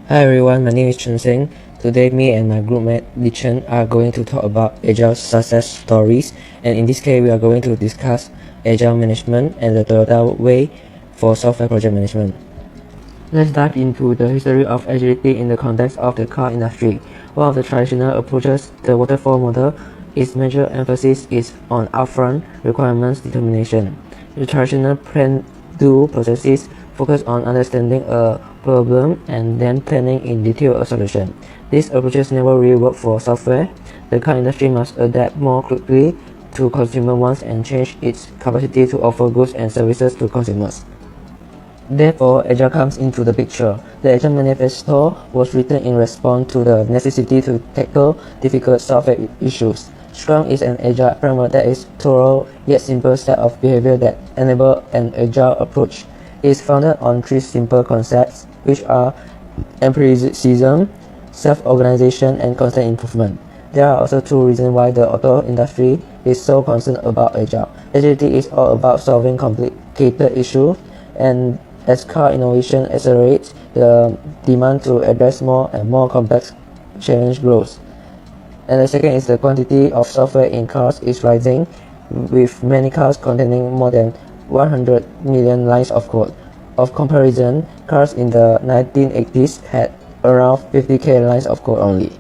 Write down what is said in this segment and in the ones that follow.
Hi everyone, my name is Chen Seng. Today, me and my group mate Li Chen are going to talk about Agile success stories, and in this case, we are going to discuss Agile management and the Toyota way for software project management. Let's dive into the history of agility in the context of the car industry. One of the traditional approaches, the waterfall model, its major emphasis is on upfront requirements determination. The traditional plan-do processes focus on understanding a problem and then planning in detail a solution. These approaches never really work for software. The car industry must adapt more quickly to consumer wants and change its capacity to offer goods and services to consumers. Therefore, Agile comes into the picture. The Agile Manifesto was written in response to the necessity to tackle difficult software issues. Scrum is an Agile framework that is thorough yet simple set of behavior that enable an Agile approach. It is founded on three simple concepts, which are empiricism, self-organization, and constant improvement. There are also two reasons why the auto industry is so concerned about Agile. Agility is all about solving complicated issues, and as car innovation accelerates, the demand to address more and more complex challenge grows. And the second is the quantity of software in cars is rising, with many cars containing more than 100 million lines of code. Of comparison, cars in the 1980s had around 50k lines of code only.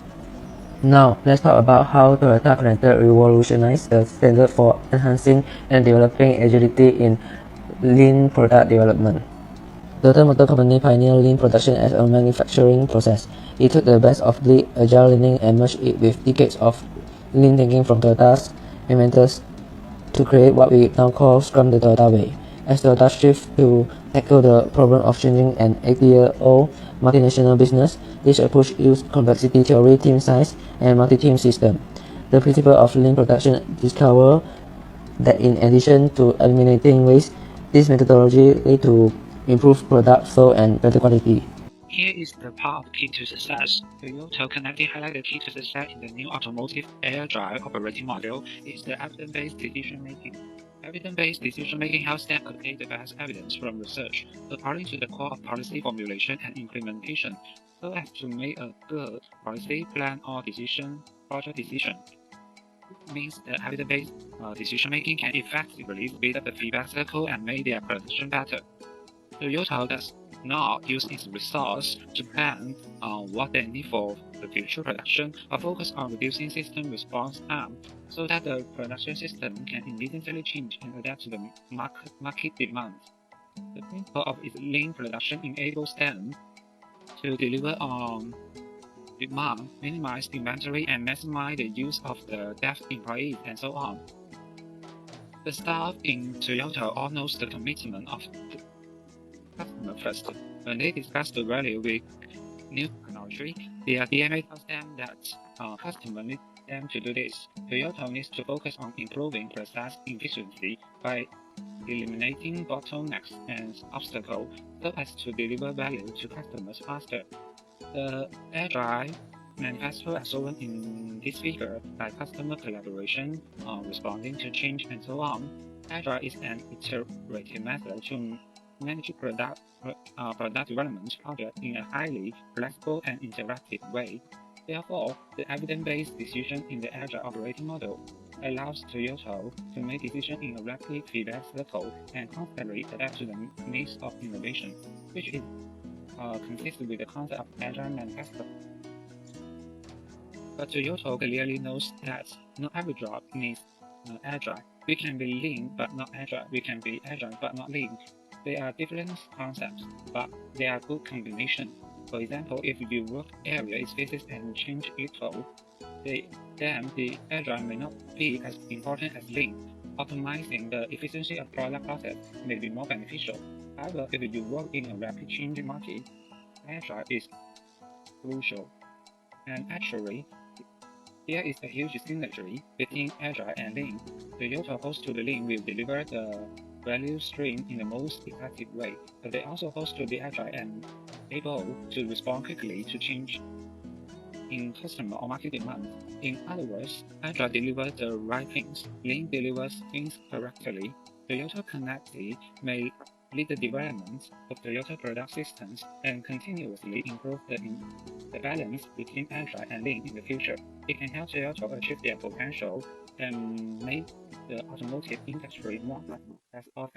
Now, let's talk about how Toyota Connected revolutionized the standard for enhancing and developing agility in lean product development. Toyota Motor Company pioneered lean production as a manufacturing process. It took the best of the agile learning and merged it with decades of lean thinking from Toyota's inventors to create what we now call Scrum the Toyota Way. As Toyota shifts to tackle the problem of changing an 80-year-old multinational business, this approach used complexity theory, team size, and multi-team system. The principle of lean production discovered that in addition to eliminating waste, this methodology led to improved product flow and better quality. Here is the part of key to success. Toyota Connected highlights the key to success in the new automotive agile operating model is the evidence-based decision-making. Evidence-based decision-making helps them obtain the best evidence from research, according to the core of policy formulation and implementation, so as to make a good policy plan or project decision. Means the evidence-based decision-making can effectively speed up the feedback cycle and make their production better. Toyota does not use its resource to plan what they need for the future production, but focus on reducing system response time so that the production system can immediately change and adapt to the market demand. The principle of its lean production enables them to deliver on demand, minimize inventory, and maximize the use of the depth employees, and so on. The staff in Toyota all knows the commitment of the customer first. When they discuss the value with new technology, their DMA tells them that customers need them to do this. Toyota needs to focus on improving process efficiency by eliminating bottlenecks and obstacles so as to deliver value to customers faster. The Agile Manifesto as shown in this figure, like customer collaboration, responding to change, and so on. Agile is an iterative method to manage product development project in a highly flexible and interactive way. Therefore, the evidence-based decision in the Agile operating model allows Toyota to make decisions in a rapid feedback cycle and constantly adapt to the needs of innovation, which is consistent with the concept of Agile Manifesto. But Toyota clearly knows that not every job needs agile. We can be lean but not agile. We can be agile but not lean. They are different concepts, but they are good combination. For example, if your work area is physics and change little, then the agile may not be as important as lean. Optimizing the efficiency of product process may be more beneficial. However, if you work in a rapid changing market, agile is crucial. And actually, there is a huge synergy between Agile and Lean. Toyota host to the Lean will deliver the value stream in the most effective way, but they also host to the Agile and able to respond quickly to change in customer or market demand. In other words, Agile delivers the right things, Lean delivers things correctly. Toyota Connected may lead the development of Toyota product systems, and continuously improve the balance between agile and lean in the future. It can help Toyota achieve their potential and make the automotive industry more. That's all.